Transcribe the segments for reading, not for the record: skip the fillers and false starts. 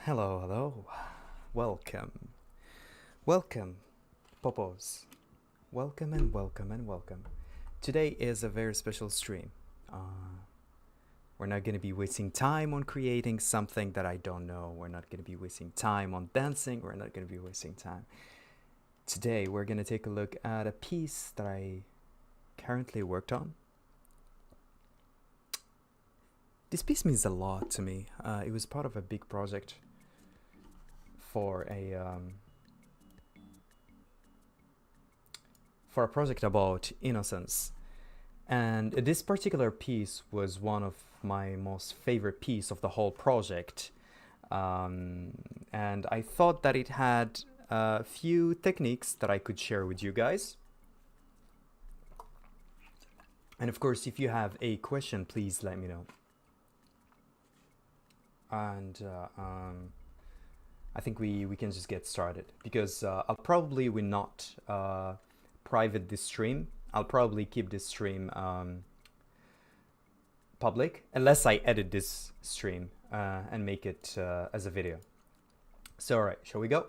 Hello, hello. Welcome. Welcome, Popos. Welcome and welcome and welcome. Today is a very special stream. We're not going to be wasting time on creating something that I don't know. We're not going to be wasting time on dancing. We're not going to be wasting time. Today, we're going to take a look at a piece that I currently worked on. This piece means a lot to me. It was part of a big project for a project about innocence, and this particular piece was one of my most favorite piece of the whole project, and I thought that it had a few techniques that I could share with you guys. And of course, if you have a question, please let me know. And I think we can just get started, because I'll probably will not private this stream. I'll probably keep this stream public unless I edit this stream and make it as a video. So alright, shall we go?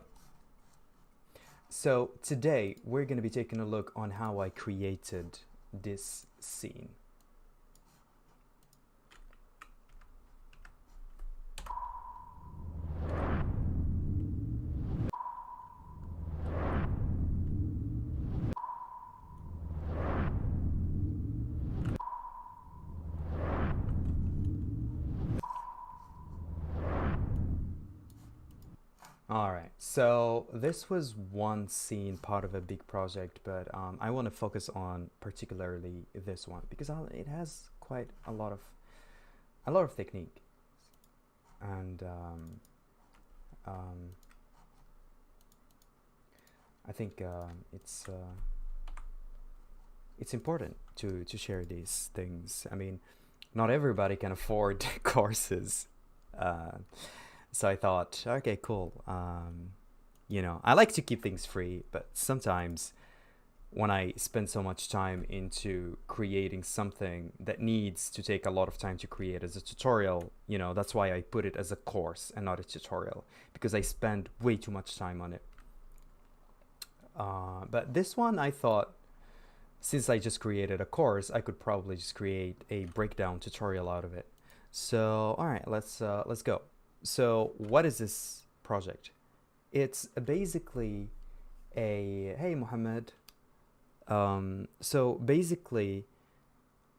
So today we're going to be taking a look on how I created this scene. Alright, so this was one scene, part of a big project, but I want to focus on particularly this one because it has quite a lot of technique, and I think it's important to share these things. I mean, not everybody can afford courses. So I thought, okay, cool. You know, I like to keep things free, but sometimes when I spend so much time into creating something that needs to take a lot of time to create as a tutorial, you know, that's why I put it as a course and not a tutorial, because I spend way too much time on it. But this one, I thought, since I just created a course, I could probably just create a breakdown tutorial out of it. So, all right, let's go. So what is this project? It's basically a, hey Mohammed. So basically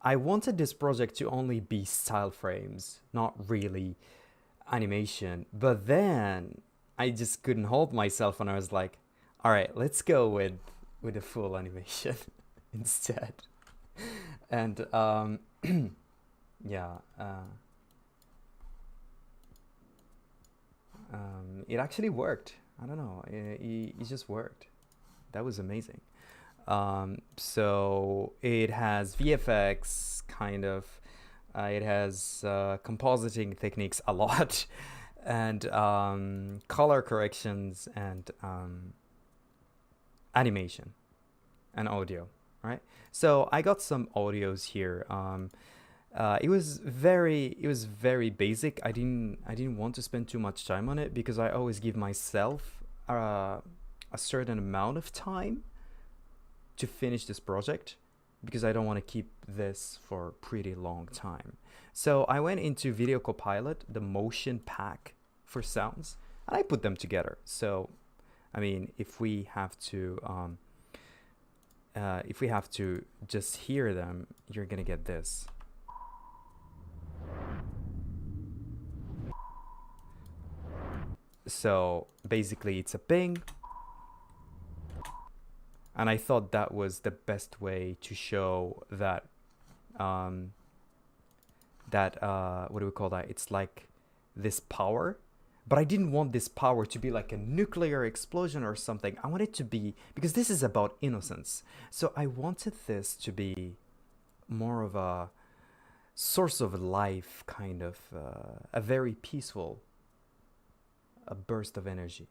I wanted this project to only be style frames, not really animation. But then I just couldn't hold myself and I was like, all right, let's go with a full animation instead. And yeah, it actually worked. I don't know, it just worked. That was amazing. So it has VFX, kind of. It has compositing techniques a lot, and color corrections, and animation, and audio. Right. So I got some audios here. It was very basic. I didn't want to spend too much time on it because I always give myself a certain amount of time to finish this project, because I don't want to keep this for a pretty long time. So I went into Video Copilot, the motion pack for sounds, and I put them together. So, I mean, if we have to just hear them, you're gonna get this. So basically it's a ping, and I thought that was the best way to show that what do we call that? It's like this power, but I didn't want this power to be like a nuclear explosion or something. I want it to be, because this is about innocence, so I wanted this to be more of a source of life, kind of a very peaceful, a burst of energy.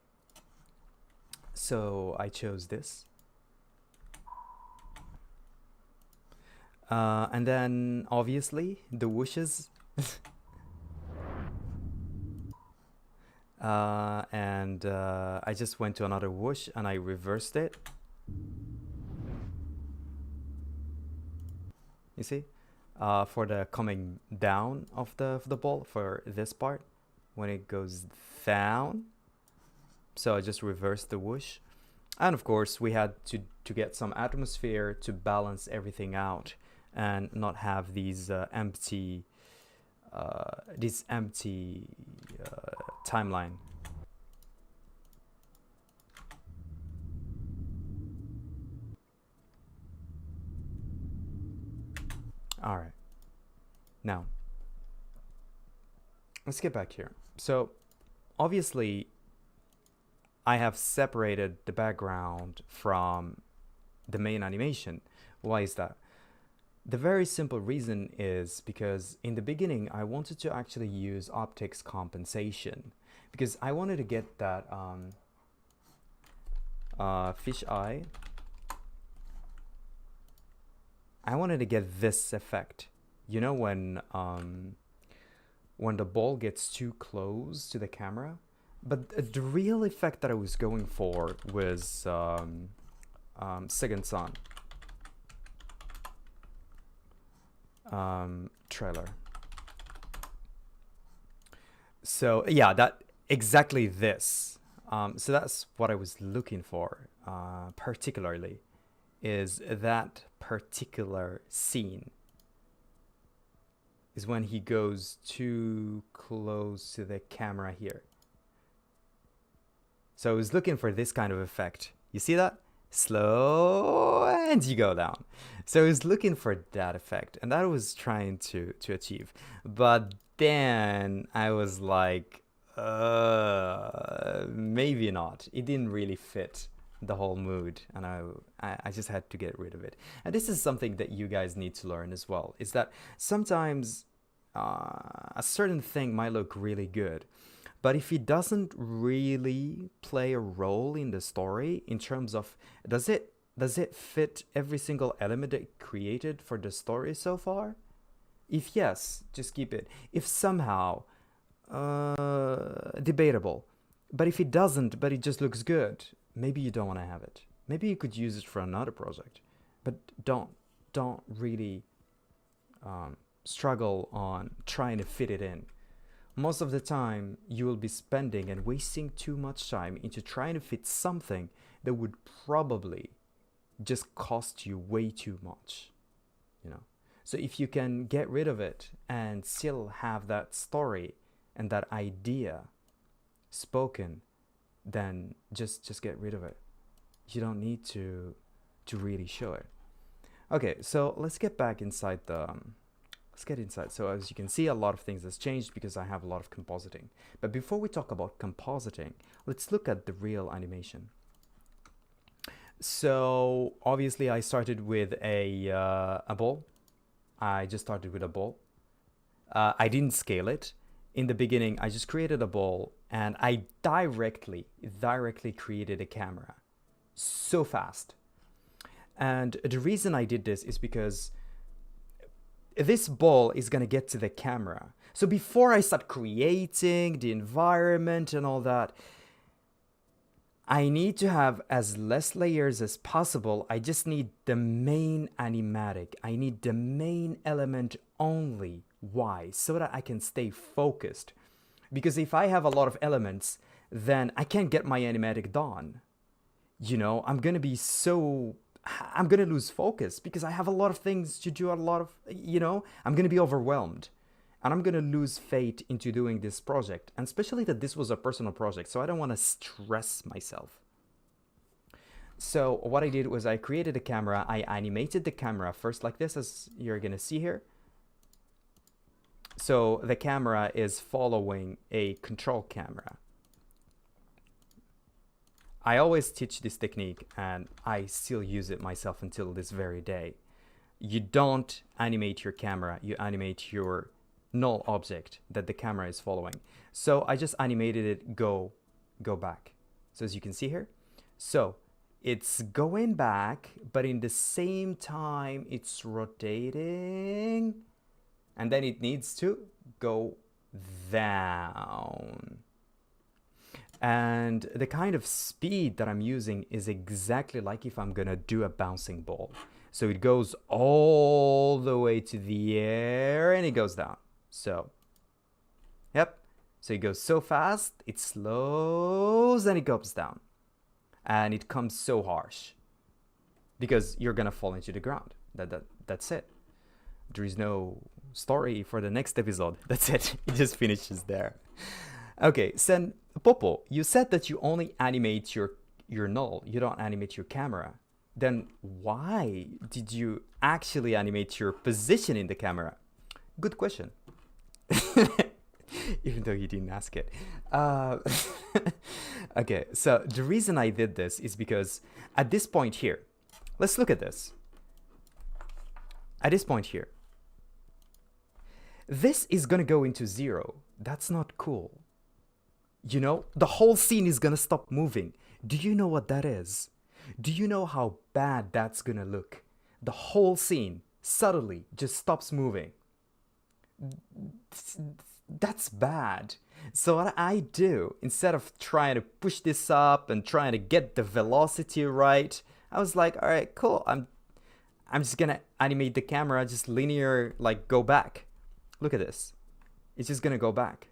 So I chose this. And then obviously the whooshes. and I just went to another whoosh and I reversed it. You see, for the coming down of the ball for this part when it goes down. So I just reversed the whoosh, and of course we had to get some atmosphere to balance everything out and not have these empty timeline. All right, now let's get back here. So obviously I have separated the background from the main animation. Why is that? The very simple reason is because in the beginning I wanted to actually use optics compensation because I wanted to get that fish eye. I wanted to get this effect. You know when the ball gets too close to the camera? But the real effect that I was going for was Second Son trailer. So yeah, that exactly this. So that's what I was looking for, particularly, is that particular scene. Is when he goes too close to the camera here. So I was looking for this kind of effect. You see that? Slow and you go down. So I was looking for that effect, and that I was trying to achieve. But then I was like, maybe not. It didn't really fit the whole mood, and I just had to get rid of it. And this is something that you guys need to learn as well, is that sometimes a certain thing might look really good, but if it doesn't really play a role in the story in terms of does it fit every single element it created for the story so far? If yes, just keep it. If somehow, debatable. But if it doesn't, but it just looks good, maybe you don't want to have it. Maybe you could use it for another project, but don't really struggle on trying to fit it in. Most of the time, you will be spending and wasting too much time into trying to fit something that would probably just cost you way too much, you know. So if you can get rid of it and still have that story and that idea spoken, then just get rid of it. You don't need to really show it. Okay, so let's get back inside the let's get inside. So as you can see, a lot of things has changed because I have a lot of compositing. But before we talk about compositing, let's look at the real animation. So obviously I started with a ball. I just started with a ball. I didn't scale it. In the beginning, I just created a ball and I directly created a camera so fast. And the reason I did this is because this ball is going to get to the camera. So before I start creating the environment and all that, I need to have as less layers as possible. I just need the main animatic. I need the main element only. Why? So that I can stay focused. Because if I have a lot of elements, then I can't get my animatic done. You know, I'm going to lose focus because I have a lot of things to do, I'm going to be overwhelmed. And I'm going to lose faith into doing this project. And especially that this was a personal project, so I don't want to stress myself. So what I did was I created a camera. I animated the camera first like this, as you're going to see here. So the camera is following a control camera. I always teach this technique and I still use it myself until this very day. You don't animate your camera, you animate your null object that the camera is following. So I just animated it go back. So as you can see here, so it's going back, but in the same time it's rotating, and then it needs to go down. And the kind of speed that I'm using is exactly like if I'm gonna do a bouncing ball. So it goes all the way to the air and it goes down. So, yep. So it goes so fast, it slows and it goes down. And it comes so harsh because you're gonna fall into the ground. That's it. There is no story for the next episode. That's it. It just finishes there. Okay, so Popo, you said that you only animate your null. You don't animate your camera. Then why did you actually animate your position in the camera? Good question. Even though you didn't ask it. Okay, so the reason I did this is because at this point here, let's look at this. At this point here, this is gonna go into 0. That's not cool. You know, the whole scene is gonna stop moving. Do you know what that is? Do you know how bad that's gonna look? The whole scene suddenly just stops moving. That's bad. So what I do, instead of trying to push this up and trying to get the velocity right, I was like, all right, cool. I'm just gonna animate the camera, just linear, like go back. Look at this. It's just gonna go back.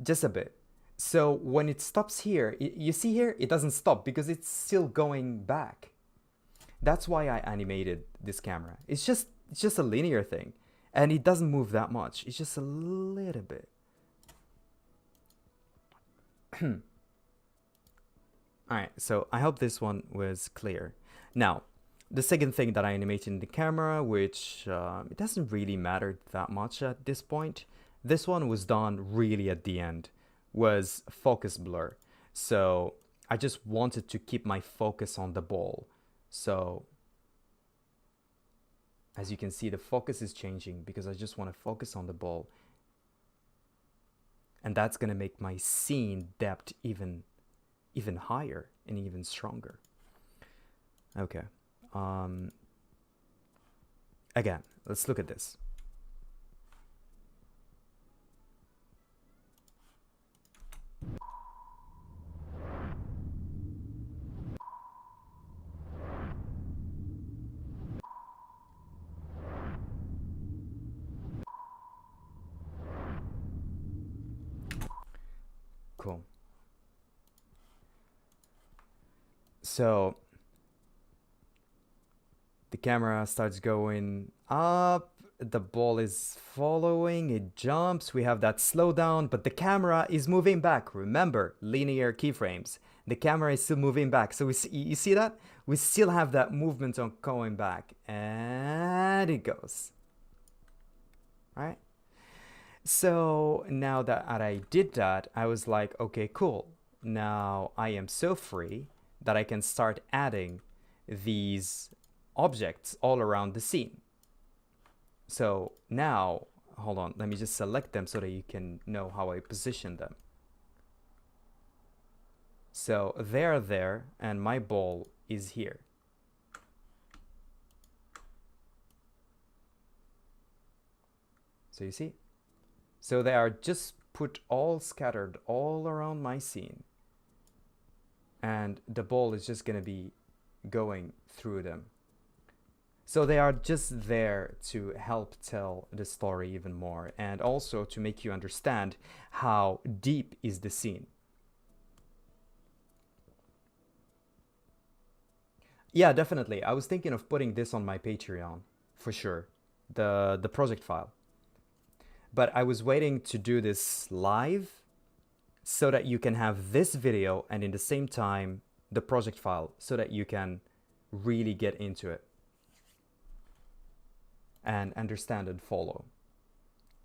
Just a bit. So when it stops here, you see here, it doesn't stop because it's still going back. That's why I animated this camera. It's just a linear thing. And it doesn't move that much. It's just a little bit. Alright, so I hope this one was clear. Now, the second thing that I animated in the camera, which it doesn't really matter that much at this point. This one was done really at the end, was focus blur. So I just wanted to keep my focus on the ball. So as you can see, the focus is changing because I just want to focus on the ball. And that's going to make my scene depth even higher and even stronger. Okay. Again, let's look at this. Cool. So the camera starts going up, the ball is following, it jumps, we have that slowdown, but the camera is moving back. Remember, linear keyframes. The camera is still moving back. So you see that? We still have that movement on going back. And it goes. All right? So now that I did that, I was like, okay, cool. Now I am so free that I can start adding these objects all around the scene. So now, hold on, let me just select them so that you can know how I position them. So they're there and my ball is here. So you see? So they are just put all scattered all around my scene. And the ball is just going to be going through them. So they are just there to help tell the story even more and also to make you understand how deep is the scene. Yeah, definitely. I was thinking of putting this on my Patreon for sure, the project file. But I was waiting to do this live so that you can have this video and in the same time the project file so that you can really get into it and understand and follow.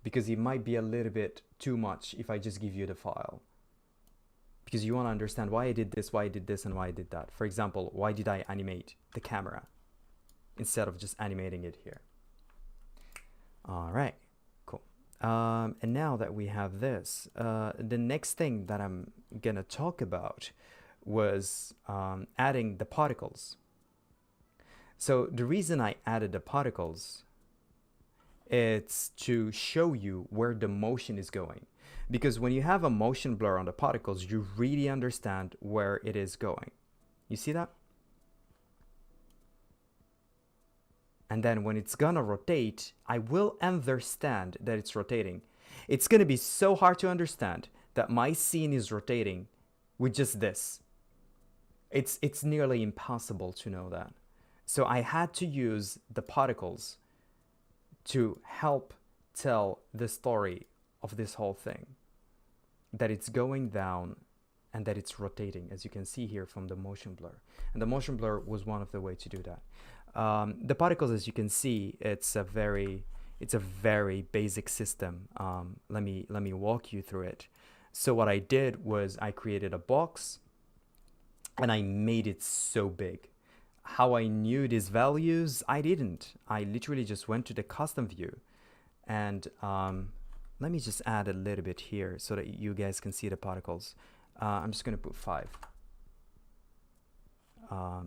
Because it might be a little bit too much if I just give you the file. Because you want to understand why I did this, and why I did that. For example, why did I animate the camera instead of just animating it here? All right, cool. And now that we have this, the next thing that I'm gonna talk about was adding the particles. So the reason I added the particles, it's to show you where the motion is going. Because when you have a motion blur on the particles, you really understand where it is going. You see that? And then when it's gonna rotate, I will understand that it's rotating. It's gonna be so hard to understand that my scene is rotating with just this. It's nearly impossible to know that. So I had to use the particles to help tell the story of this whole thing. That it's going down and that it's rotating, as you can see here from the motion blur. And the motion blur was one of the ways to do that. The particles, as you can see, it's a very basic system. Let me walk you through it. So what I did was I created a box and I made it so big. How I knew these values, I didn't. I literally just went to the custom view and let me just add a little bit here so that you guys can see the particles. I'm just gonna put 5,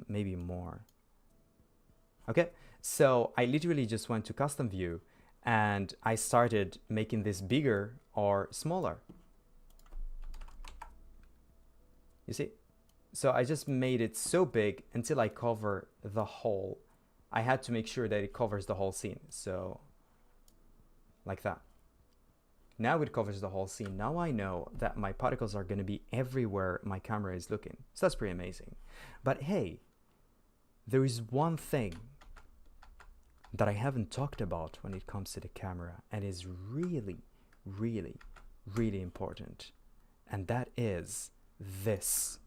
maybe more. Okay, so I literally just went to custom view and I started making this bigger or smaller. You see? So I just made it so big until I cover the whole. I had to make sure that it covers the whole scene. So like that. Now it covers the whole scene. Now I know that my particles are going to be everywhere my camera is looking. So that's pretty amazing. But hey, there is one thing that I haven't talked about when it comes to the camera and is really, really, really important. And that is this.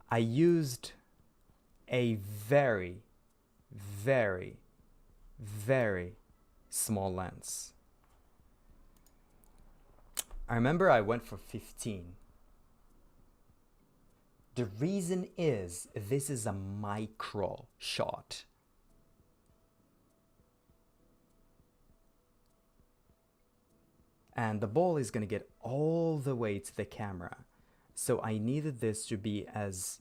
I used a very, very, very small lens. I remember I went for 15. The reason is this is a micro shot. And the ball is going to get all the way to the camera. So I needed this to be as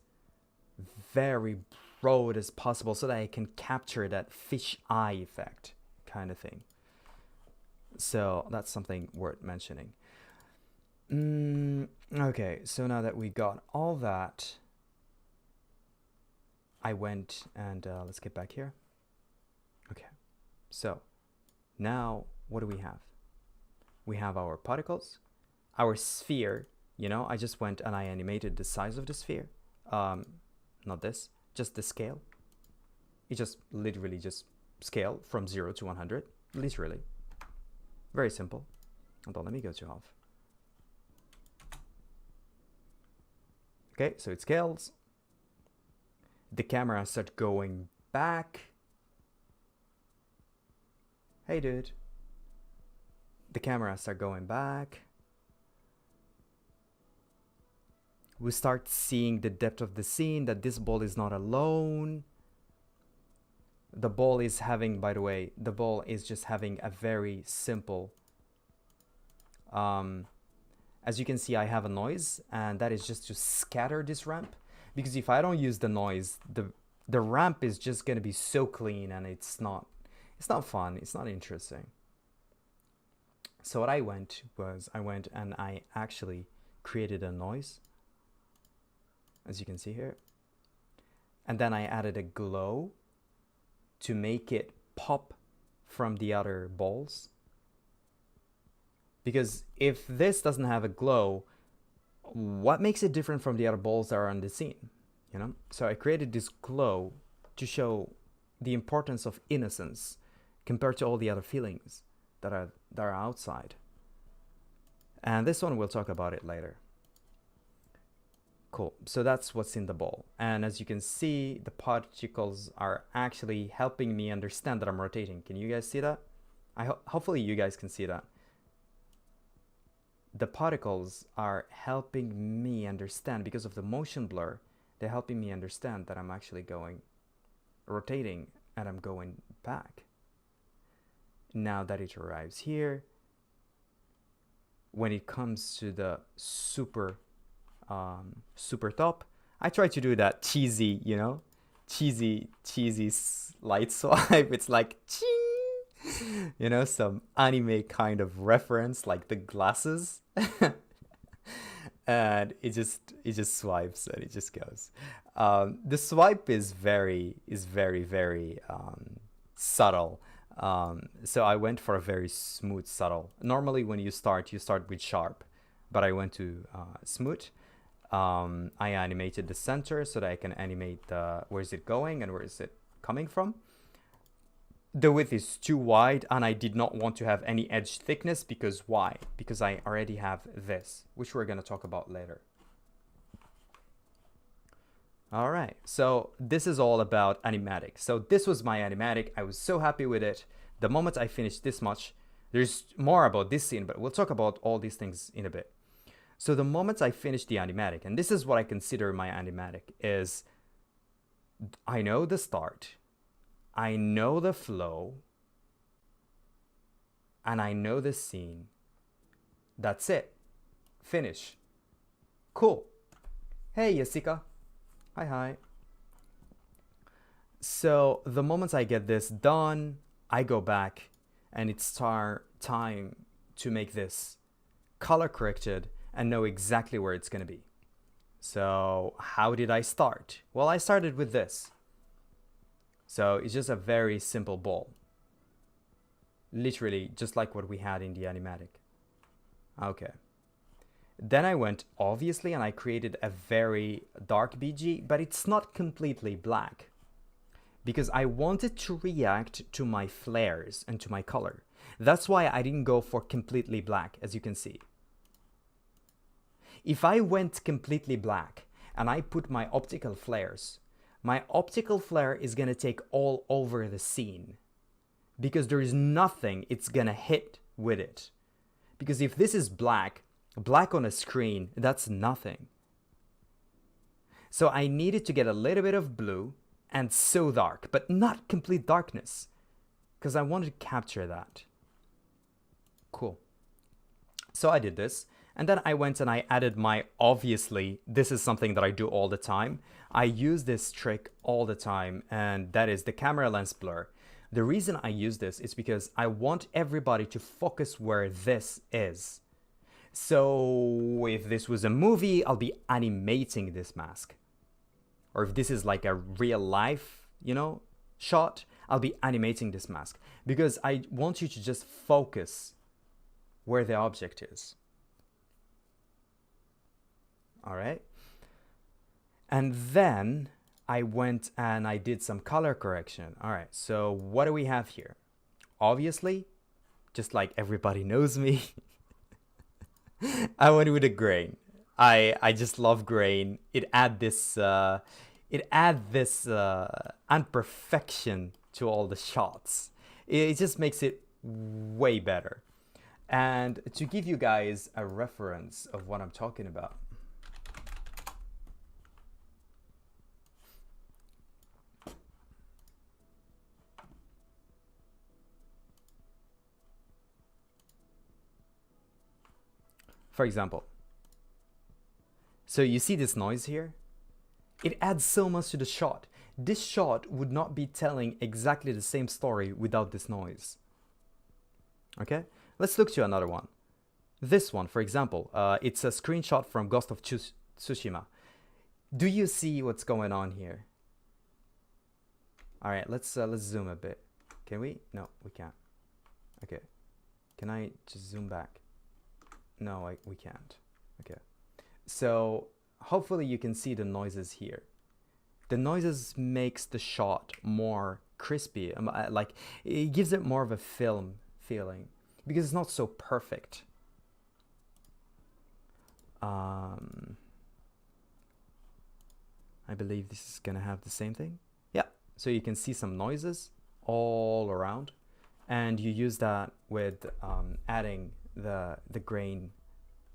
very broad as possible so that I can capture that fish eye effect kind of thing. So that's something worth mentioning. Okay, so now that we got all that, I went and let's get back here. Okay, so now what do we have? We have our particles, our sphere. You know, I just went and I animated the size of the sphere. Not this, just the scale. It just literally just scale from 0 to 100, literally. Very simple. Hold on, let me go to half. Okay, so it scales. The camera starts going back. Hey, dude. The camera starts going back. We start seeing the depth of the scene, that this ball is not alone. The ball is having, by the way, the ball is just having a very simple, as you can see, I have a noise, and that is just to scatter this ramp. Because if I don't use the noise, the ramp is just gonna be so clean, and it's not fun, it's not interesting. So what I went and I actually created a noise, as you can see here. And then I added a glow to make it pop from the other balls. Because if this doesn't have a glow, what makes it different from the other balls that are on the scene? You know? So I created this glow to show the importance of innocence compared to all the other feelings that are outside. And this one, we'll talk about it later. Cool, so that's what's in the ball. And as you can see, the particles are actually helping me understand that I'm rotating. Can you guys see that? Hopefully you guys can see that. The particles are helping me understand, because of the motion blur, they're helping me understand that I'm actually rotating and I'm going back. Now that it arrives here, when it comes to the super top, I try to do that cheesy, you know, cheesy light swipe. It's like ching, You know, some anime kind of reference, like the glasses. And it just swipes and it just goes. The swipe is very subtle. So I went for a very smooth subtle. Normally when you start with sharp, but I went to smooth. I animated the center so that I can animate where is it going and where is it coming from. The width is too wide and I did not want to have any edge thickness because why? Because I already have this, which we're going to talk about later. All right, so this is all about animatic. So this was my animatic. I was so happy with it. The moment I finished this much, there's more about this scene, but we'll talk about all these things in a bit. So the moment I finished the animatic, and this is what I consider my animatic, is I know the start, I know the flow, and I know the scene. That's it. Finish. Cool. Hey, Jessica. Hi. So the moment I get this done, I go back and it's time to make this color corrected and know exactly where it's going to be. So how did I start? Well, I started with this. So it's just a very simple ball. Literally just like what we had in the animatic. Okay. Then I went, obviously, and I created a very dark BG, but it's not completely black. Because I wanted to react to my flares and to my color. That's why I didn't go for completely black, as you can see. If I went completely black and I put my optical flares, my optical flare is going to take all over the scene because there is nothing it's going to hit with it. Because if this is black on a screen, that's nothing. So I needed to get a little bit of blue and so dark, but not complete darkness because I wanted to capture that. Cool. So I did this. And then I went and I added my, obviously, this is something that I do all the time. I use this trick all the time, and that is the camera lens blur. The reason I use this is because I want everybody to focus where this is. So if this was a movie, I'll be animating this mask. Or if this is like a real life, shot, I'll be animating this mask. Because I want you to just focus where the object is. All right. And then I went and I did some color correction. All right. So what do we have here? Obviously, just like everybody knows me, I went with a grain. I just love grain. It add this imperfection to all the shots. It just makes it way better. And to give you guys a reference of what I'm talking about, for example, so you see this noise here? It adds so much to the shot. This shot would not be telling exactly the same story without this noise. Okay, let's look to another one. This one, for example, it's a screenshot from Ghost of Tsushima. Do you see what's going on here? All right, let's zoom a bit. Can we? No, we can't. Okay, can I just zoom back? No, we can't. Okay, so hopefully you can see the noises here. The noises makes the shot more crispy, like it gives it more of a film feeling because it's not so perfect. I believe this is gonna have the same thing. Yeah, so you can see some noises all around, and you use that with adding the grain,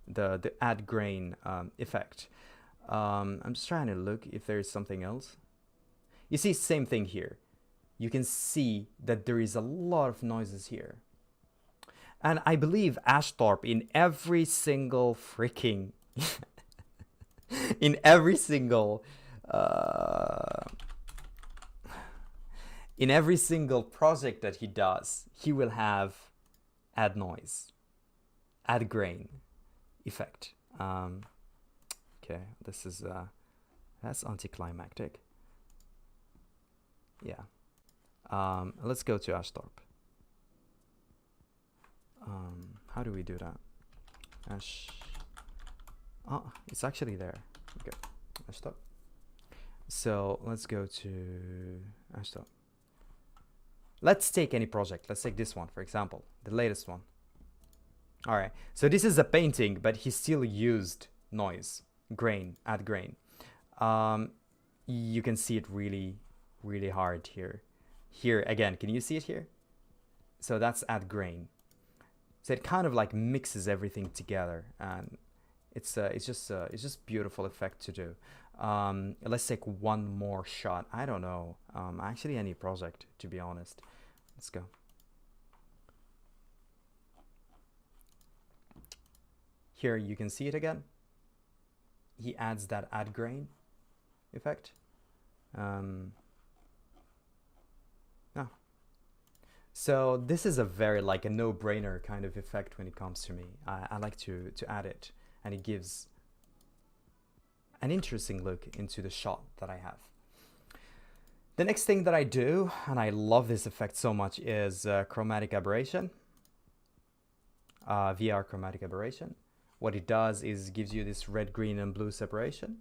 the add grain effect. I'm just trying to look if there's something else. You see, same thing here. You can see that there is a lot of noises here. And I believe Ashthorpe in every single freaking in every single in every single project that he does, he will have add noise, add grain effect. Okay, this is that's anticlimactic. Yeah. Let's go to Ashtorp. How do we do that? Ash. Oh, it's actually there. Okay, Ashtorp. So let's go to Ashtorp. Let's take any project. Let's take this one, for example, the latest one. All right, so this is a painting, but he still used noise, grain, add grain. You can see it really, really hard here. Here, again, can you see it here? So that's add grain. So it kind of like mixes everything together, and it's just beautiful effect to do. Let's take one more shot. I don't know, actually any project, to be honest. Let's go. Here you can see it again. He adds that add grain effect. So this is a very like a no-brainer kind of effect when it comes to me. I like to add it, and it gives an interesting look into the shot that I have. The next thing that I do, and I love this effect so much, is chromatic aberration. VR chromatic aberration. What it does is gives you this red, green, and blue separation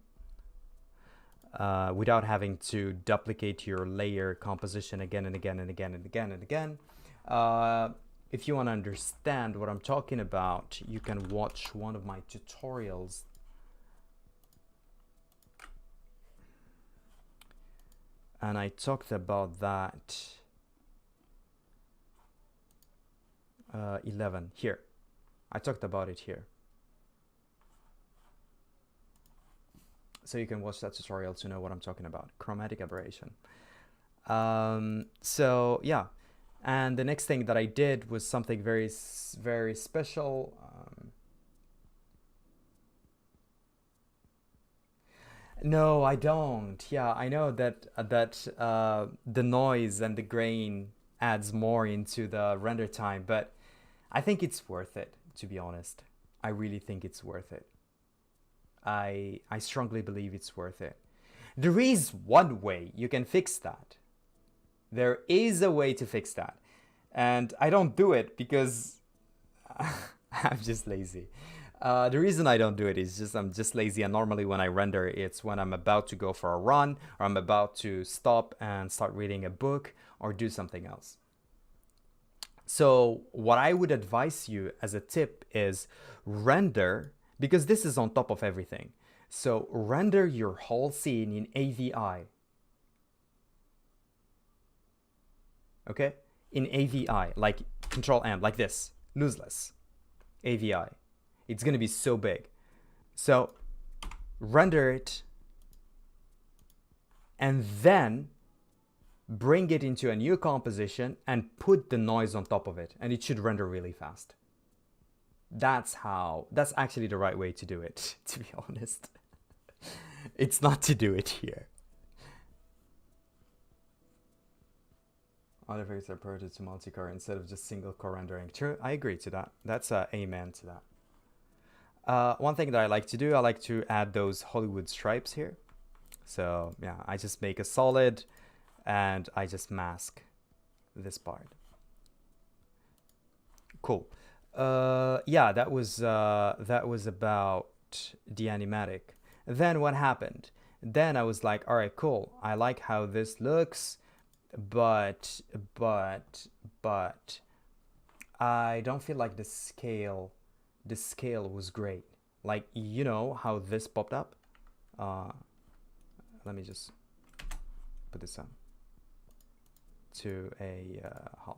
without having to duplicate your layer composition again and again and again and again and again. If you want to understand what I'm talking about, you can watch one of my tutorials. And I talked about that 11 here. I talked about it here. So you can watch that tutorial to know what I'm talking about. Chromatic aberration. So yeah, and the next thing that I did was something very, very special. No, I don't. Yeah, I know that the noise and the grain adds more into the render time, but I think it's worth it, to be honest. I really think it's worth it. I strongly believe it's worth it. There is one way you can fix that. There is a way to fix that. And I don't do it because I'm just lazy. The reason I don't do it is just I'm just lazy, and normally when I render, it's when I'm about to go for a run, or I'm about to stop and start reading a book or do something else. So what I would advise you as a tip is render, because this is on top of everything. So render your whole scene in AVI. Okay? In AVI, like Control M, like this, lossless, AVI. It's gonna be so big. So render it and then bring it into a new composition and put the noise on top of it, and it should render really fast. That's actually the right way to do it, to be honest. It's not to do it here. Other effects are ported to multi-core instead of just single core rendering. True, I agree to that. That's amen to that. One thing that I like to do, I like to add those Hollywood stripes here. So yeah, I just make a solid and I just mask this part. Cool. Yeah, that was about the animatic. Then what happened? Then I was like, all right, cool. I like how this looks, but I don't feel like the scale was great. Like, you know how this popped up? Let me just put this on to a half.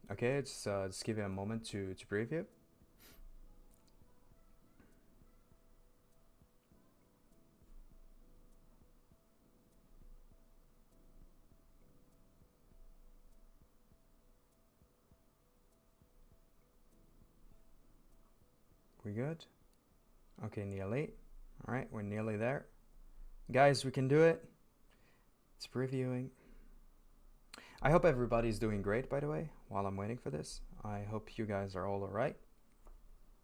Okay, just give it a moment to preview. We good? Okay, nearly. All right, we're nearly there. Guys, we can do it. It's previewing. I hope everybody's doing great, by the way, while I'm waiting for this. I hope you guys are all right.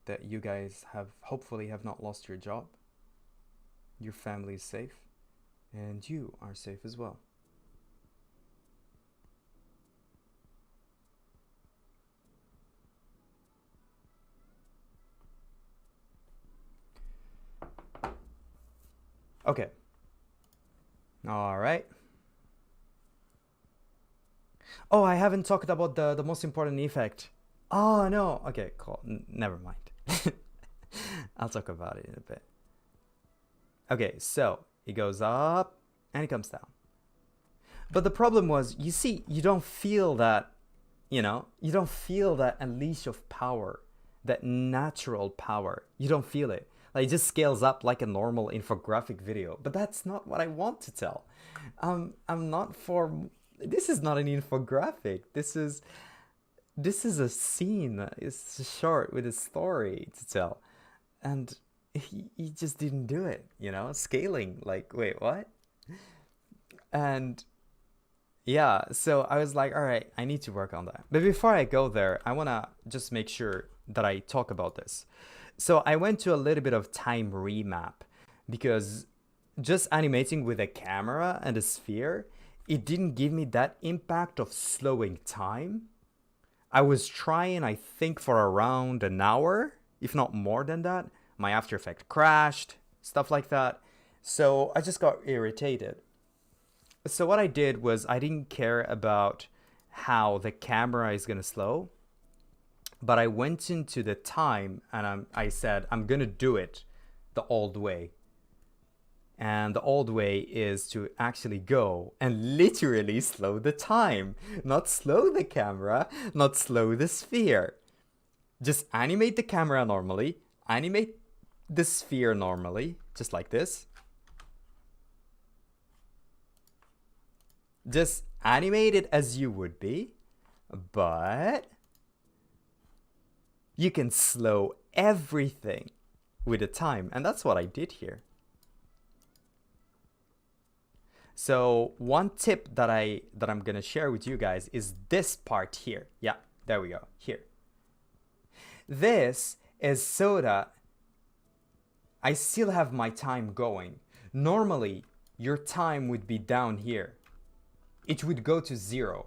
That you guys hopefully have not lost your job. Your family is safe. And you are safe as well. Okay. All right. Oh, I haven't talked about the most important effect. Oh, no. Okay, cool. Never mind. I'll talk about it in a bit. Okay, so it goes up and it comes down. But the problem was, you see, you don't feel that, you don't feel that unleash of power, that natural power. You don't feel it. Like, it just scales up like a normal infographic video. But that's not what I want to tell. I'm not for... This is not an infographic. This is a scene. It's short with a story to tell. And he just didn't do it, Scaling. Like, wait, what? And yeah, so I was like, all right, I need to work on that. But before I go there, I want to just make sure that I talk about this. So I went to a little bit of time remap because just animating with a camera and a sphere, it didn't give me that impact of slowing time. I was trying, I think, for around an hour, if not more than that. My After Effects crashed, stuff like that. So I just got irritated. So what I did was I didn't care about how the camera is going to slow. But I went into the time and I said, I'm going to do it the old way. And the old way is to actually go and literally slow the time. Not slow the camera, not slow the sphere. Just animate the camera normally. Animate the sphere normally, just like this. Just animate it as you would be. But you can slow everything with the time. And that's what I did here. So one tip that I'm going to share with you guys is this part here. Yeah, there we go. Here. This is so that I still have my time going. Normally, your time would be down here. It would go to 0.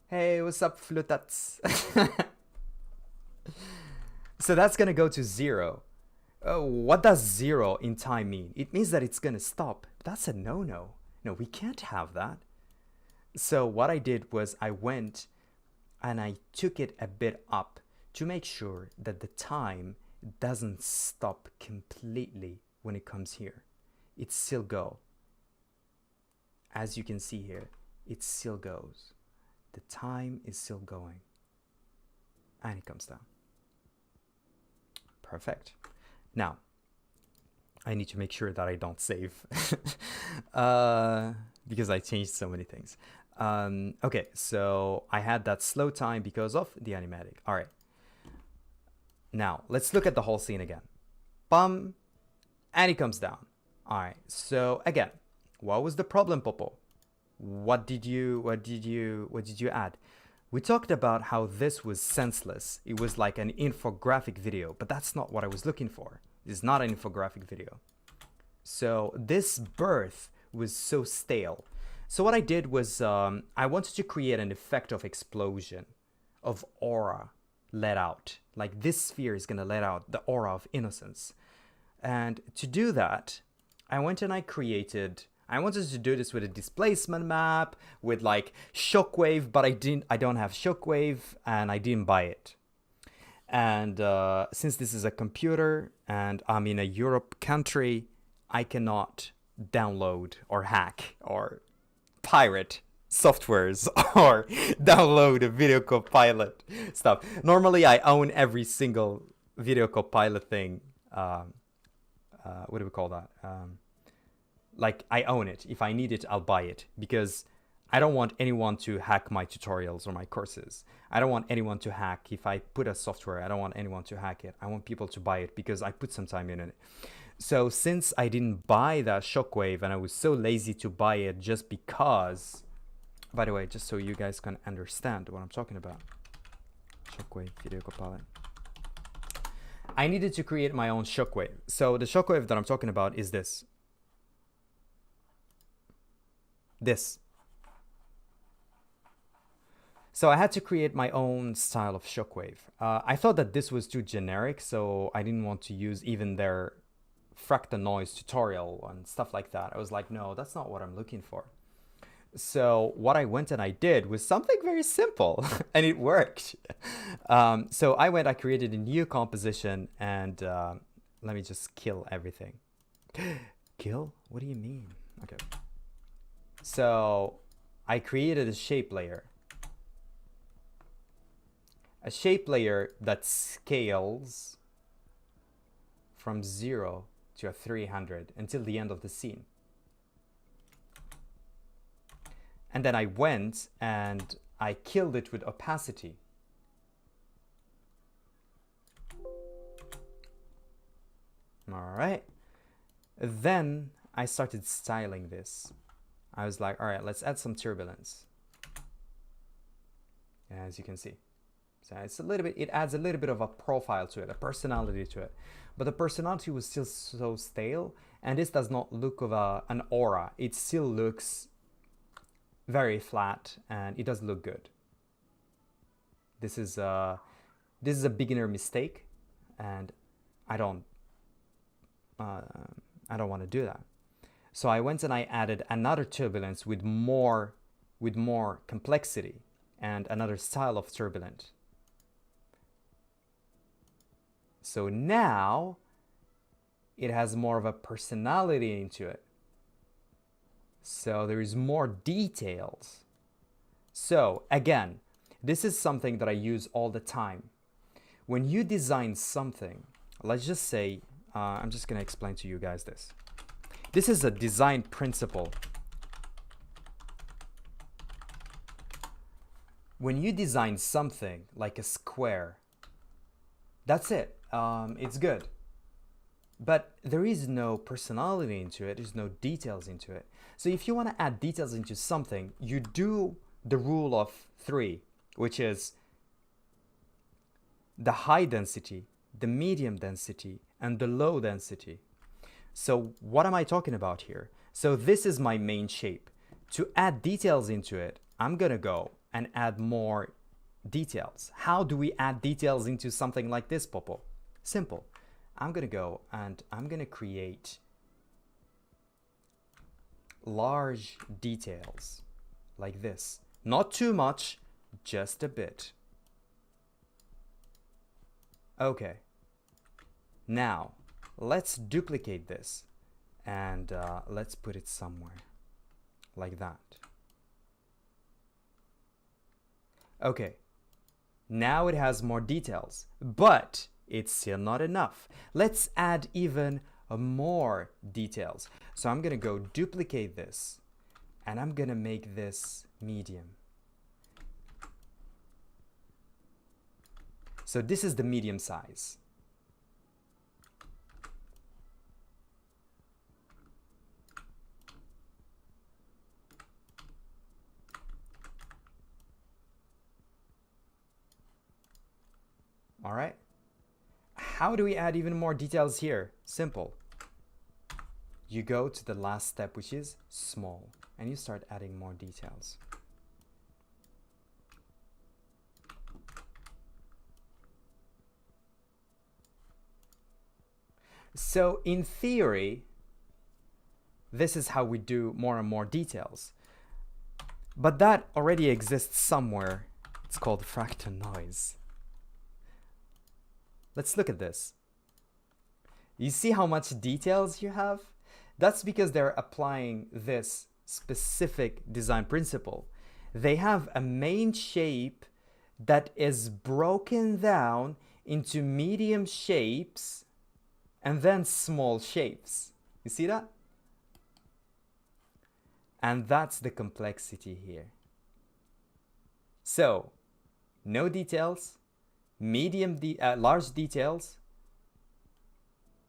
Hey, what's up, Flutats? So that's going to go to 0. What does 0 in time mean? It means that it's going to stop. That's a no-no. No, we can't have that. So what I did was I went and I took it a bit up to make sure that the time doesn't stop completely when it comes here. It still go. As you can see here, it still goes. The time is still going. And it comes down. Perfect. Now, I need to make sure that I don't save because I changed so many things. Okay, so I had that slow time because of the animatic. All right. Now, let's look at the whole scene again. Bum, and it comes down. All right, so again, what was the problem, Popo? What did you add? We talked about how this was senseless. It was like an infographic video, but that's not what I was looking for. It's not an infographic video. So this birth was so stale. So what I did was I wanted to create an effect of explosion, of aura let out. Like this sphere is going to let out the aura of innocence. And to do that, I went and I wanted to do this with a displacement map, with like shockwave, but I don't have shockwave and I didn't buy it. And since this is a computer and I'm in a Europe country, I cannot download or hack or pirate softwares or download a Video Copilot stuff. Normally I own every single Video Copilot thing. What do we call that? Like I own it. If I need it, I'll buy it because I don't want anyone to hack my tutorials or my courses. I don't want anyone to hack. If I put a software, I don't want anyone to hack it. I want people to buy it because I put some time in it. So since I didn't buy that shockwave and I was so lazy to buy it just because, by the way, just so you guys can understand what I'm talking about. Shockwave video palette. I needed to create my own shockwave. So the shockwave that I'm talking about is this. This. So I had to create my own style of shockwave. I thought that this was too generic, so I didn't want to use even their fractal noise tutorial and stuff like that. I was like, no, that's not what I'm looking for. So what I went and I did was something very simple, and it worked. So I created a new composition, and let me just kill everything. Kill? What do you mean? Okay. So I created a shape layer. A shape layer that scales from 0 to a 300 until the end of the scene. And then I went and I killed it with opacity. All right. Then I started styling this. I was like, all right, let's add some turbulence. As you can see. So it's a little bit, it adds a little bit of a profile to it, a personality to it. But the personality was still so stale, and this does not look of an aura. It still looks very flat, and it doesn't look good. This is a beginner mistake, and I don't want to do that. So I went and I added another turbulence with more complexity and another style of turbulent. So now it has more of a personality into it. So there is more details. So again, this is something that I use all the time. When you design something, let's just say, I'm just going to explain to you guys this. This is a design principle. When you design something like a square, that's it. It's good. But there is no personality into it. There's no details into it. So if you want to add details into something, you do the rule of 3, which is the high density, the medium density, and the low density. So what am I talking about here? So this is my main shape. To add details into it, I'm going to go and add more details. How do we add details into something like this, Popo? Simple. I'm going to go and I'm going to create large details like this. Not too much, just a bit. Okay. Now, let's duplicate this and let's put it somewhere like that. Okay. Now it has more details, but it's still not enough. Let's add even more details. So I'm going to go duplicate this and I'm going to make this medium. So this is the medium size. All right. How do we add even more details here? Simple. You go to the last step, which is small, and you start adding more details. So in theory, this is how we do more and more details. But that already exists somewhere. It's called fractal noise. Let's look at this. You see how much details you have? That's because they're applying this specific design principle. They have a main shape that is broken down into medium shapes and then small shapes. You see that? And that's the complexity here. So, no details, large details,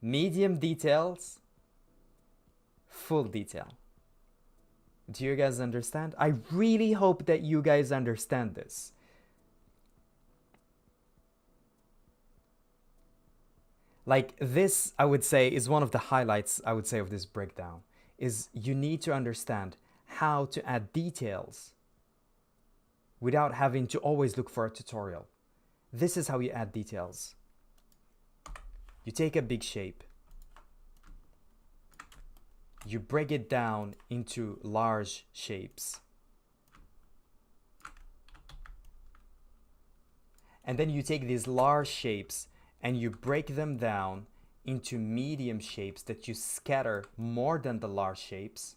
medium details, full detail. Do you guys understand? I really hope that you guys understand this. Like this, I would say, is one of the highlights, I would say, of this breakdown, is you need to understand how to add details without having to always look for a tutorial. This is how you add details. You take a big shape, you break it down into large shapes, and then you take these large shapes and you break them down into medium shapes that you scatter more than the large shapes.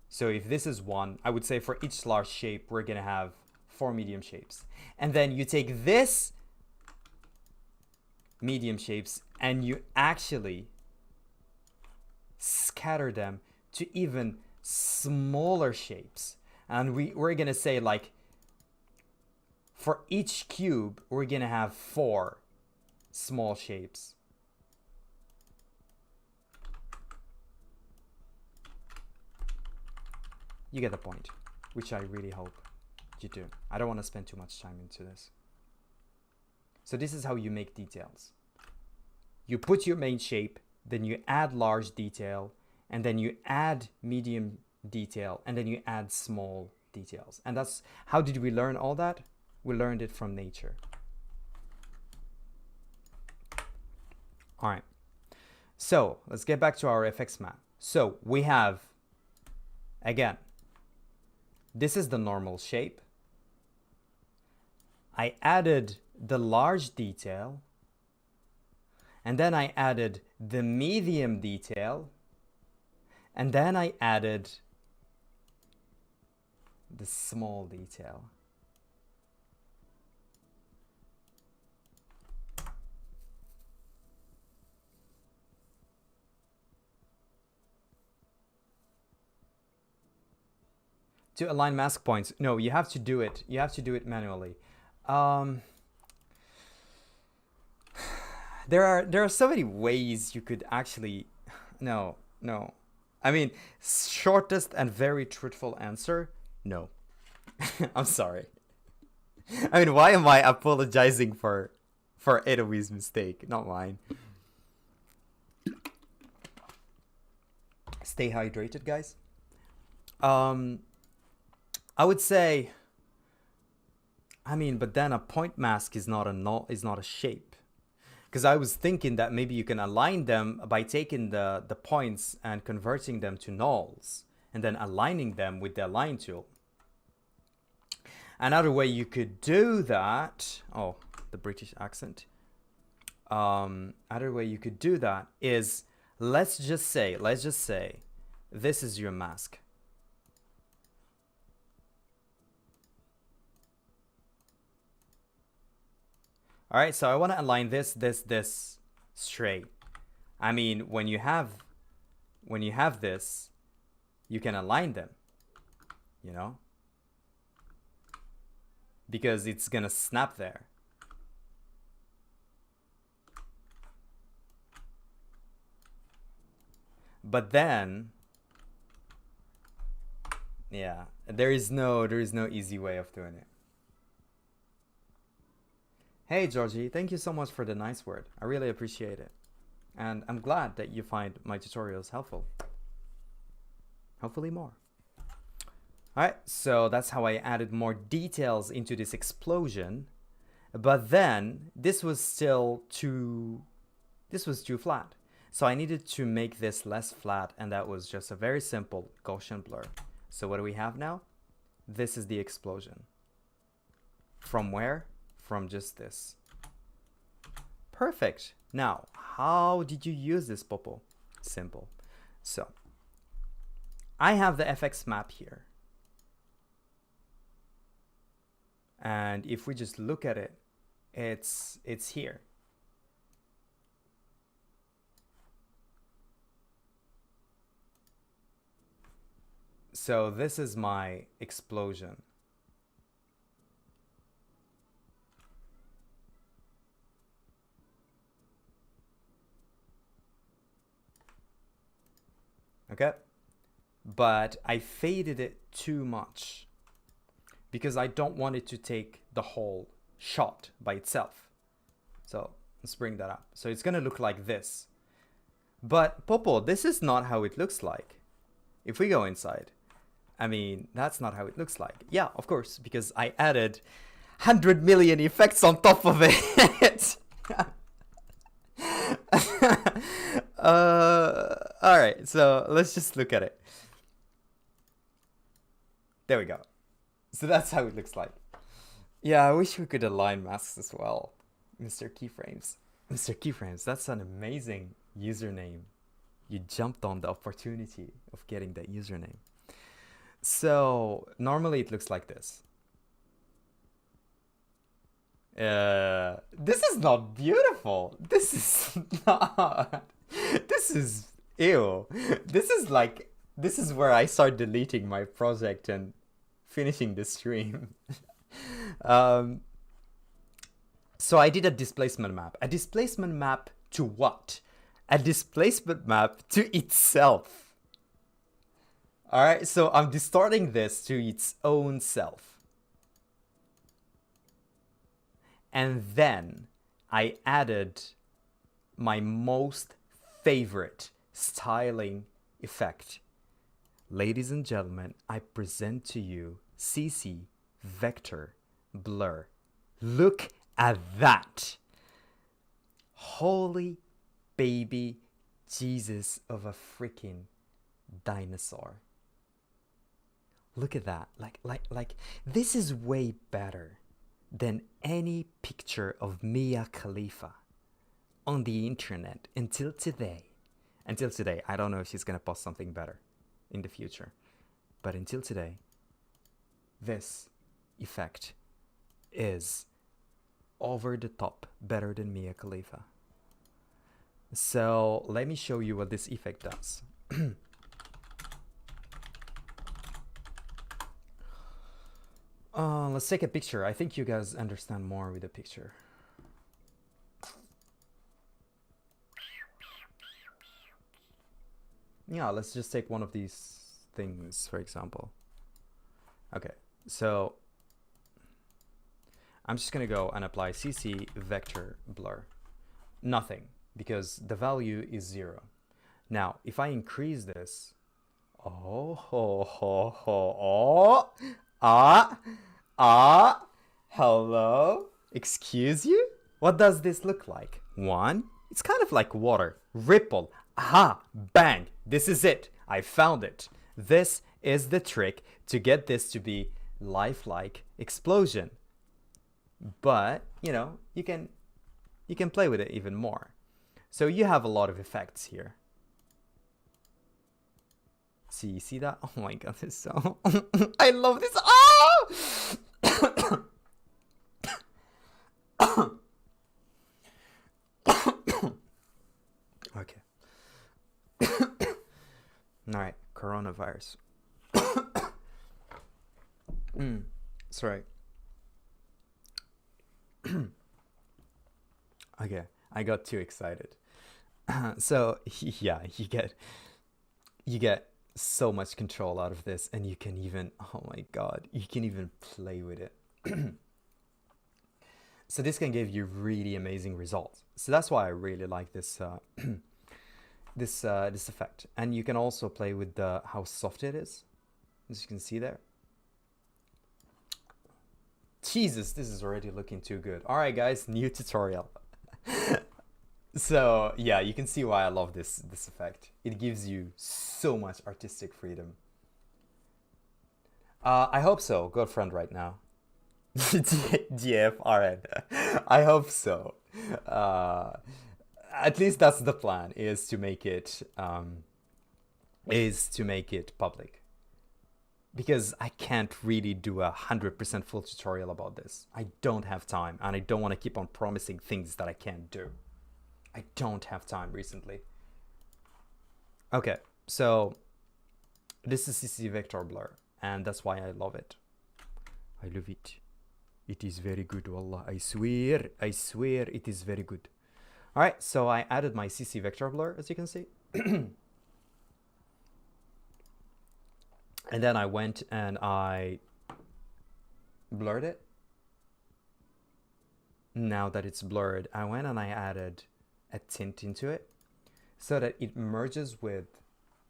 So if this is one, I would say for each large shape, we're gonna have 4 medium shapes. And then you take this medium shapes and you actually scatter them to even smaller shapes. And we're gonna say, like, for each cube, we're gonna have 4 small shapes. You get the point, which I really hope you do. I don't want to spend too much time into this. So this is how you make details. You put your main shape, then you add large detail, and then you add medium detail, and then you add small details. And that's, how did we learn all that? We learned it from nature. All right. So let's get back to our FX map. So we have, again, this is the normal shape. I added the large detail, and then I added the medium detail, and then I added the small detail. To align mask points, no, you have to do it. You have to do it manually. There are so many ways you could actually, no. I mean, shortest and very truthful answer, no. I'm sorry. I mean, why am I apologizing for Edowi's mistake, not mine? Stay hydrated, guys. I would say, I mean, but then a point mask is not a shape. Because I was thinking that maybe you can align them by taking the points and converting them to nulls and then aligning them with the align tool. Another way you could do that, oh, the British accent. Other way you could do that is, let's just say this is your mask. All right, so I want to align this straight. I mean, when you have this, you can align them, you know, because it's gonna snap there. But then, yeah, there is no easy way of doing it. Hey, Georgie, thank you so much for the nice word. I really appreciate it. And I'm glad that you find my tutorials helpful. Hopefully more. All right, so that's how I added more details into this explosion. But then this was too flat. So I needed to make this less flat, and that was just a very simple Gaussian blur. So what do we have now? This is the explosion. From where? From just this. Perfect. Now, how did you use this, Popo? Simple. So, I have the FX map here. And if we just look at it, it's here. So this is my explosion. Okay, but I faded it too much because I don't want it to take the whole shot by itself. So let's bring that up. So it's gonna look like this. But Popo, this is not how it looks like. If we go inside, I mean, that's not how it looks like. Yeah, of course, because I added 100 million effects on top of it. All right, so let's just look at it. There we go. So that's how it looks like. Yeah, I wish we could align masks as well. Mr. Keyframes. Mr. Keyframes, that's an amazing username. You jumped on the opportunity of getting that username. So normally it looks like this. This is not beautiful. This is not. This is ew. This is where I start deleting my project and finishing the stream. So I did a displacement map. A displacement map to what? A displacement map to itself. All right, so I'm distorting this to its own self. And then I added my most favorite styling effect. Ladies and gentlemen, I present to you CC Vector Blur. Look at that. Holy baby Jesus of a freaking dinosaur. Look at that. Like this is way better than any picture of Mia Khalifa on the internet until today. Until today. I don't know if she's gonna post something better in the future. But until today, this effect is over the top better than Mia Khalifa. So let me show you what this effect does. Let's take a picture. I think you guys understand more with a picture. Yeah, let's just take one of these things, for example. Okay, so I'm just gonna go and apply CC Vector Blur. Nothing, because the value is 0. Now, if I increase this, hello, excuse you? What does this look like? 1, it's kind of like water, ripple, aha, bang, this is it, I found it. This is the trick to get this to be lifelike explosion. But, you know, you can play with it even more. So you have a lot of effects here. See that? Oh my god, this is so I love this. Oh! Okay. All right, coronavirus. Sorry. Okay, I got too excited. So yeah, you get so much control out of this, and you can even, oh my god, you can even play with it. So this can give you really amazing results. So that's why I really like this this effect. And you can also play with how soft it is, as you can see there. Jesus, this is already looking too good. All right, guys, new tutorial. So yeah, you can see why I love this effect. It gives you so much artistic freedom. I hope so. Girlfriend right now. GFRN. I hope so. At least that's the plan, is to make it public. Because I can't really do 100% full tutorial about this. I don't have time, and I don't want to keep on promising things that I can't do. I don't have time recently. Okay, so This is CC vector blur, and that's why I love it. I love it. It is very good, wallah. I swear it is very good. All right, so I added my CC vector blur, as you can see. And then I went and I blurred it. Now that it's blurred, I went and I added a tint into it so that it merges with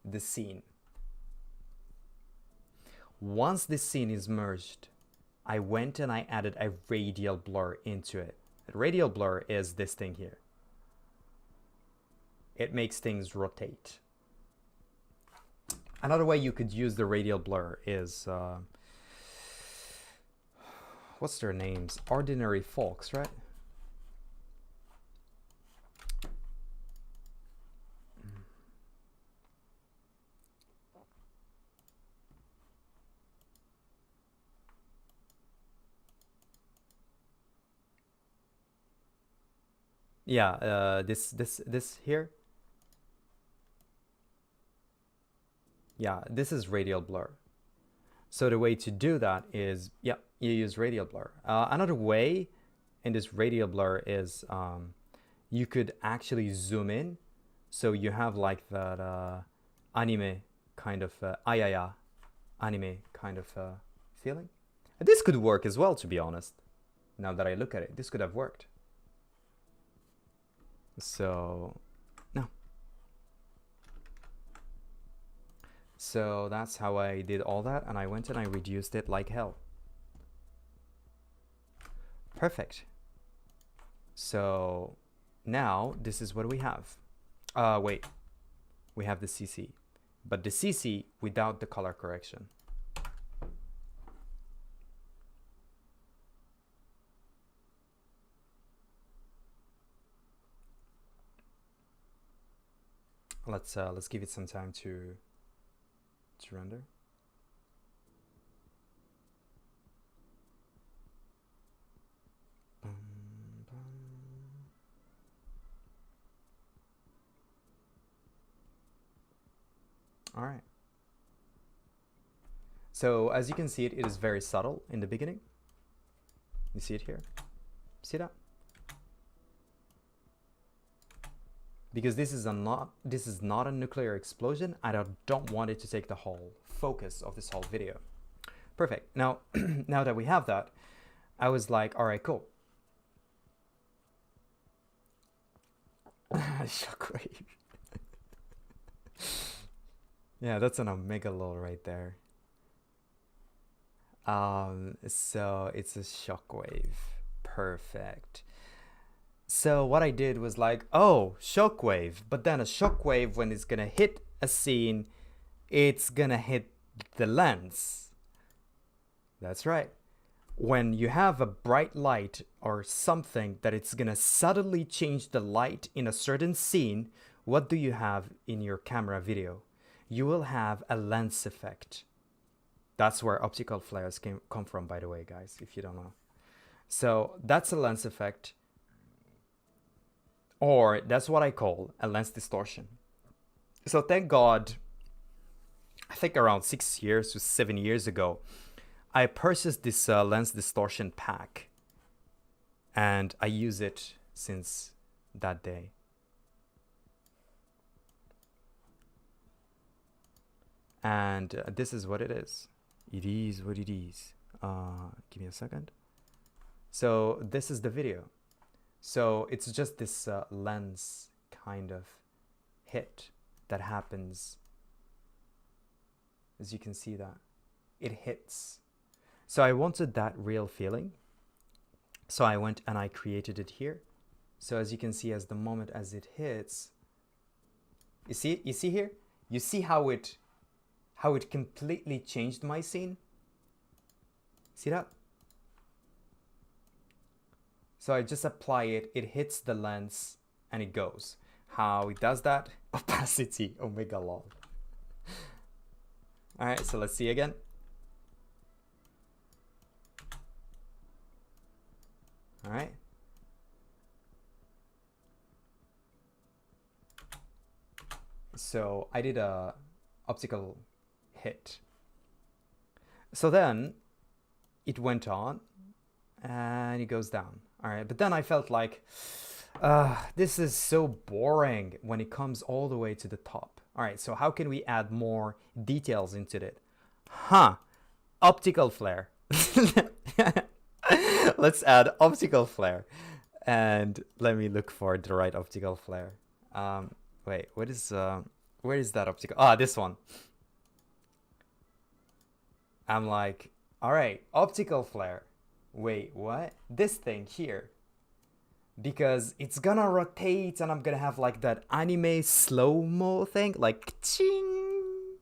the scene. Once this scene is merged, I went and I added a radial blur into it. A radial blur is this thing here. It makes things rotate. Another way you could use the radial blur is, what's their names? Ordinary Folks, right? Yeah, this here. Yeah, this is radial blur. So the way to do that is, yeah, you use radial blur. Another way in this radial blur is you could actually zoom in. So you have like that anime kind of, ayaya anime kind of feeling. This could work as well, to be honest. Now that I look at it, this could have worked. So, no. So that's how I did all that, and I went and I reduced it like hell. Perfect. So now this is what we have. Wait, we have the CC, but the CC without the color correction. Let's give it some time to render. All right. So as you can see, it is very subtle in the beginning. You see it here? See that? Because this is not a nuclear explosion, and I don't want it to take the whole focus of this whole video. Perfect. Now, now that we have that, I was like, all right, cool. Shockwave. Yeah, that's an omega lol right there. So it's a shockwave. Perfect. So what I did was like, oh, shockwave, but then a shockwave, when it's gonna hit a scene, it's gonna hit the lens. That's right. When you have a bright light or something that it's gonna suddenly change the light in a certain scene, what do you have in your camera video? You will have a lens effect. That's where optical flares come from, by the way, guys, if you don't know. So that's a lens effect. Or that's what I call a lens distortion. So thank God, I think around 6 years to 7 years ago, I purchased this lens distortion pack, and I use it since that day. And this is what it is. It is what it is. Give me a second. So this is the video. So it's just this lens kind of hit that happens. As you can see that it hits. So I wanted that real feeling. So I went and I created it here. So as you can see, as the moment as it hits, you see here? You see how it completely changed my scene? See that? So I just apply it, it hits the lens, and it goes. How it does that? Opacity, omega lol. All right, so let's see again. All right. So I did a optical hit. So then it went on and it goes down. All right, but then I felt like this is so boring when it comes all the way to the top. All right, so how can we add more details into it? Optical flare. Let's add optical flare. And let me look for the right optical flare. Wait, where is that optical? This one. I'm like, all right, optical flare. Wait, what? This thing here. Because it's gonna rotate and I'm gonna have like that anime slow-mo thing, like ka-ching.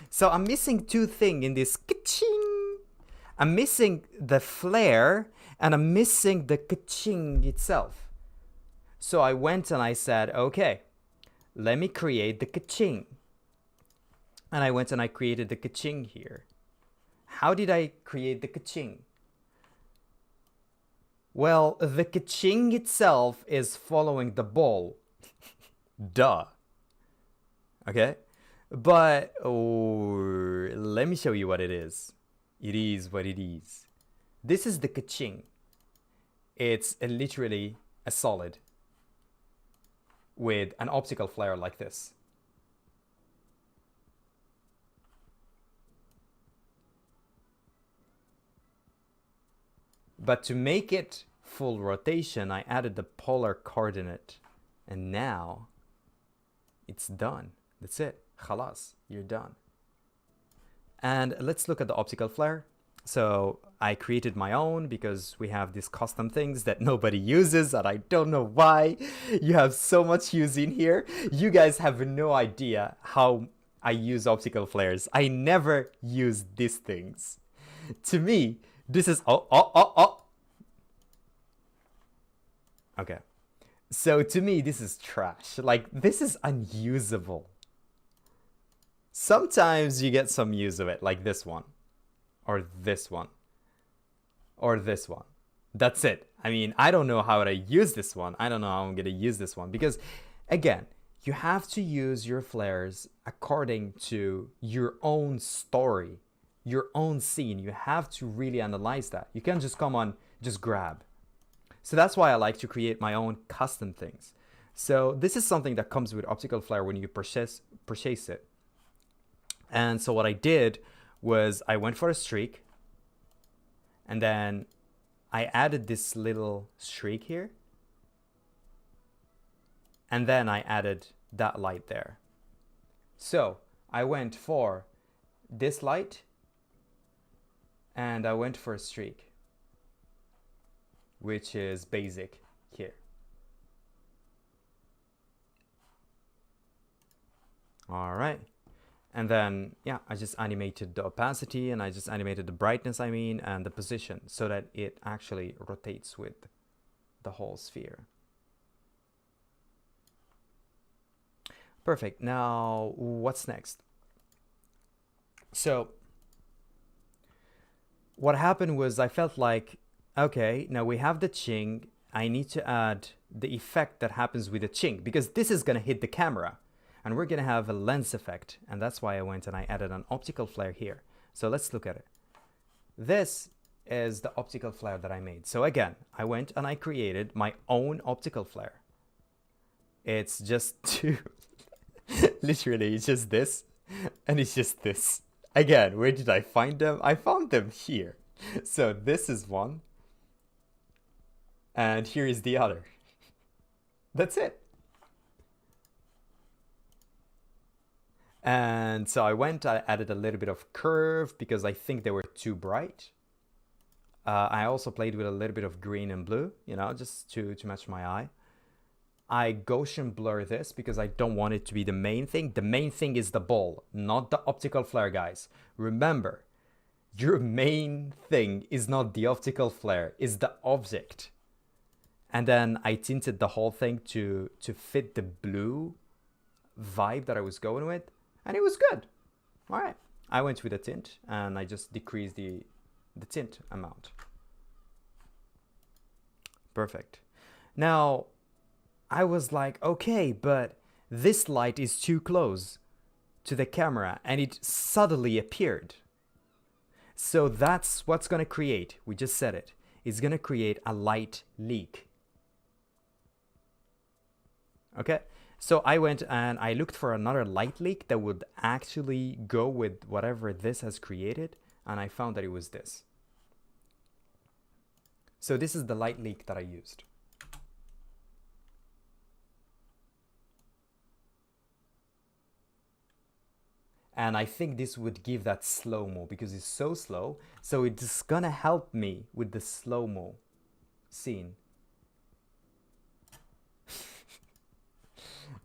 So I'm missing two things in this ka-ching. I'm missing the flare and I'm missing the ka-ching itself. So I went and I said, okay, let me create the ka-ching. And I went and I created the ka-ching here. How did I create the ka-ching? Well, the ka-ching itself is following the ball. Duh. Okay? But let me show you what it is. It is what it is. This is the ka-ching. It's literally a solid with an optical flare like this. But to make it full rotation, I added the polar coordinate. And now it's done. That's it. Khalas, you're done. And let's look at the optical flare. So I created my own because we have these custom things that nobody uses and I don't know why. You have so much use in here. You guys have no idea how I use optical flares. I never use these things. To me, this is okay. So to me, this is trash. Like, this is unusable. Sometimes you get some use of it, like this one, or this one, or this one. That's it. I mean, I don't know how to use this one. I don't know how I'm going to use this one because, again, you have to use your flares according to your own story, your own scene. You have to really analyze that. You can't just come on, just grab. So that's why I like to create my own custom things. So this is something that comes with optical flare when you purchase it. And so what I did was I went for a streak and then I added this little streak here. And then I added that light there. So I went for this light and I went for a streak, which is basic here. All right. And then, yeah, I just animated the opacity and I just animated the brightness, and the position so that it actually rotates with the whole sphere. Perfect. Now, what's next? So what happened was I felt like, okay, now we have the ching. I need to add the effect that happens with the ching because this is going to hit the camera. And we're going to have a lens effect. And that's why I went and I added an optical flare here. So let's look at it. This is the optical flare that I made. So again, I went and I created my own optical flare. It's just two, literally it's just this and it's just this. Again, where did I find them? I found them here. So this is one. And here is the other. That's it. And so I added a little bit of curve because I think they were too bright. I also played with a little bit of green and blue, just to match my eye. I Gaussian blur this because I don't want it to be the main thing. The main thing is the ball, not the optical flare, guys. Remember, your main thing is not the optical flare, it's the object. And then I tinted the whole thing to fit the blue vibe that I was going with. And it was good. All right. I went with a tint and I just decreased the tint amount. Perfect. Now, I was like, okay, but this light is too close. to the camera and it suddenly appeared. So that's what's going to create, we just said it, it's going to create a light leak. Okay, so I went and I looked for another light leak that would actually go with whatever this has created, and I found that it was this. So this is the light leak that I used. And I think this would give that slow-mo because it's so slow. So it's gonna help me with the slow-mo scene.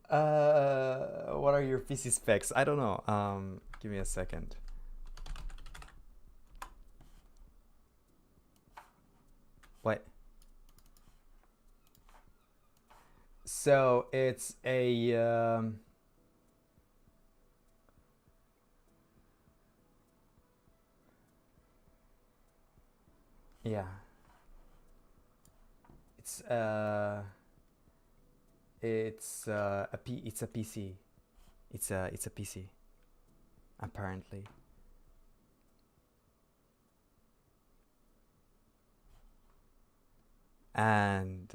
What are your PC specs? I don't know. Give me a second. What? So it's a yeah. It's a PC. It's a PC, apparently. And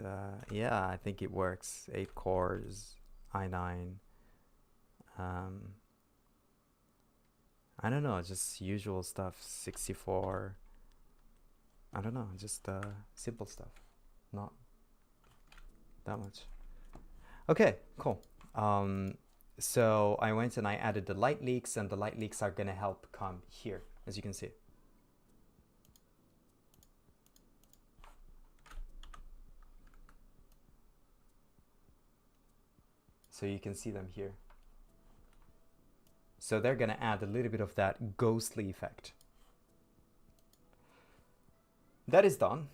yeah, I think it works. 8 cores, i9. I don't know, just usual stuff. 64. I don't know, just simple stuff. Not that much. Okay, cool. So I went and I added the light leaks, and the light leaks are gonna help come here, as you can see. So you can see them here. So they're gonna add a little bit of that ghostly effect. That is done.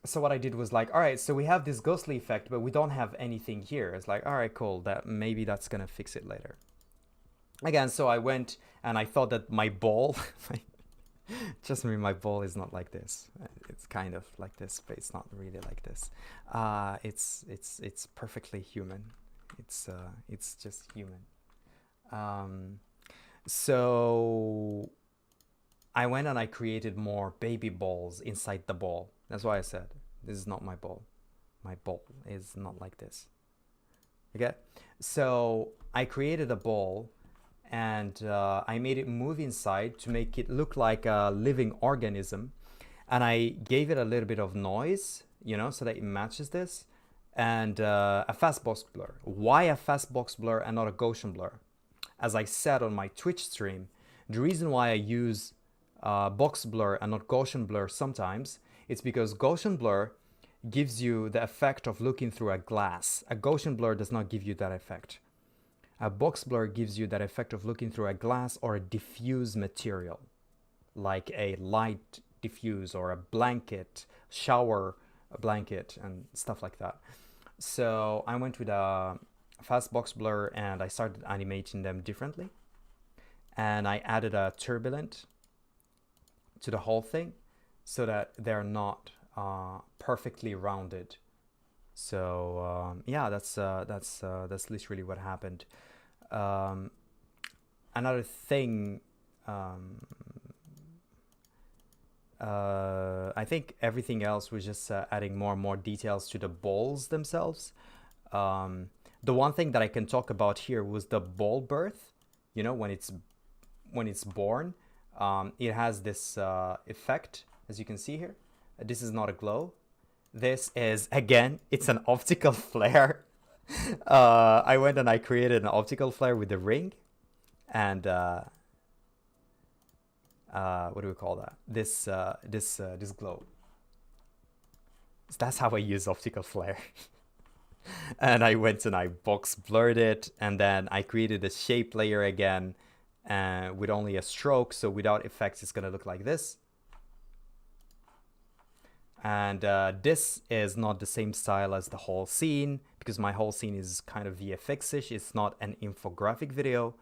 So what I did was like, all right, so we have this ghostly effect, but we don't have anything here. It's like, all right, cool, that maybe that's gonna fix it later. Again, so I went and I thought that my ball, just me, my ball is not like this. It's kind of like this, but it's not really like this. It's perfectly human. It's just human. So I went and I created more baby balls inside the ball. That's why I said, this is not my ball. My ball is not like this. Okay? So I created a ball and I made it move inside to make it look like a living organism. And I gave it a little bit of noise, you know, so that it matches this. And a fast box blur. Why a fast box blur and not a Gaussian blur? As I said on my Twitch stream, the reason why I use box blur and not Gaussian blur sometimes, it's because Gaussian blur gives you the effect of looking through a glass. A Gaussian blur does not give you that effect. A box blur gives you that effect of looking through a glass or a diffuse material, like a light diffuse or a blanket, shower blanket and stuff like that. So I went with a fast box blur and I started animating them differently. And I added a turbulent to the whole thing so that they're not perfectly rounded. So yeah, that's literally what happened. Another thing, I think everything else was just adding more and more details to the balls themselves. The one thing that I can talk about here was the ball birth. You know, when it's born, it has this effect, as you can see here. This is not a glow. This is, again, it's an optical flare. I went and I created an optical flare with the ring, and what do we call that? This glow. So that's how I use optical flare. And I went and I box blurred it, and then I created a shape layer again with only a stroke, so without effects it's gonna look like this. And this is not the same style as the whole scene, because my whole scene is kind of VFX-ish. It's not an infographic video,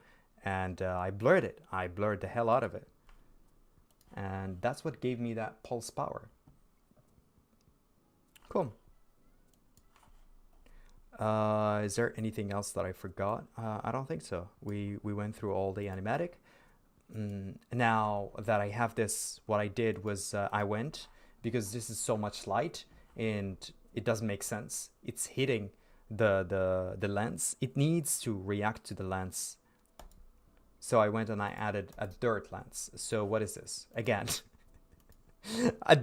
and I blurred it. I blurred the hell out of it. And that's what gave me that pulse power. Cool. Is there anything else that I forgot? I don't think so. We went through all the animatic. Now that I have this, what I did was I went, because this is so much light and it doesn't make sense. It's hitting the lens. It needs to react to the lens. So I went and I added a dirt lens. So what is this? Again,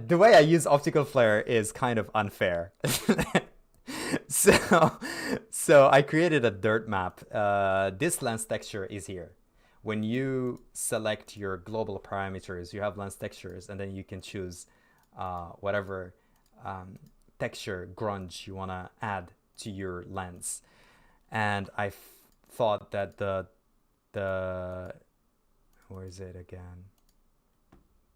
the way I use optical flare is kind of unfair. So I created a dirt map. This lens texture is here. When you select your global parameters, you have lens textures, and then you can choose whatever texture grunge you want to add to your lens. And I thought that the where is it again?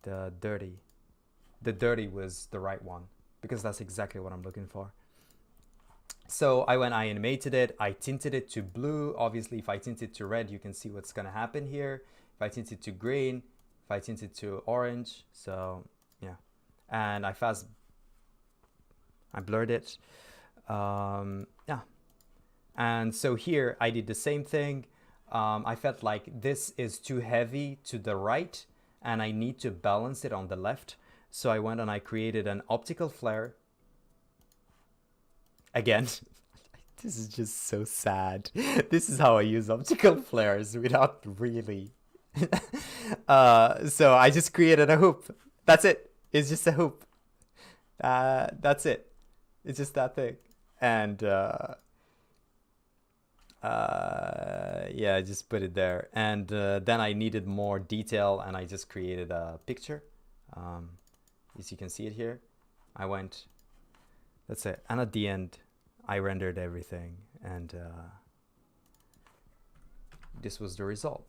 The dirty was the right one, because that's exactly what I'm looking for. So I animated it, I tinted it to blue. Obviously, if I tint it to red, you can see what's gonna happen here. If I tint it to green, if I tint it to orange, so yeah. And I blurred it. Yeah. And so here I did the same thing. I felt like this is too heavy to the right and I need to balance it on the left. So I went and I created an optical flare. Again, this is just so sad. This is how I use optical flares without really. So I just created a hoop. That's it. It's just a hoop. That's it. It's just that thing. And yeah, I just put it there. And then I needed more detail and I just created a picture. As you can see it here, I went, that's it. And at the end, I rendered everything, and this was the result.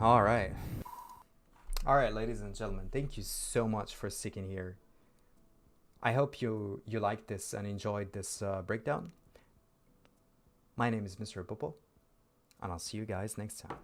All right. All right, ladies and gentlemen, thank you so much for sticking here. I hope you liked this and enjoyed this breakdown. My name is Mr. Popo, and I'll see you guys next time.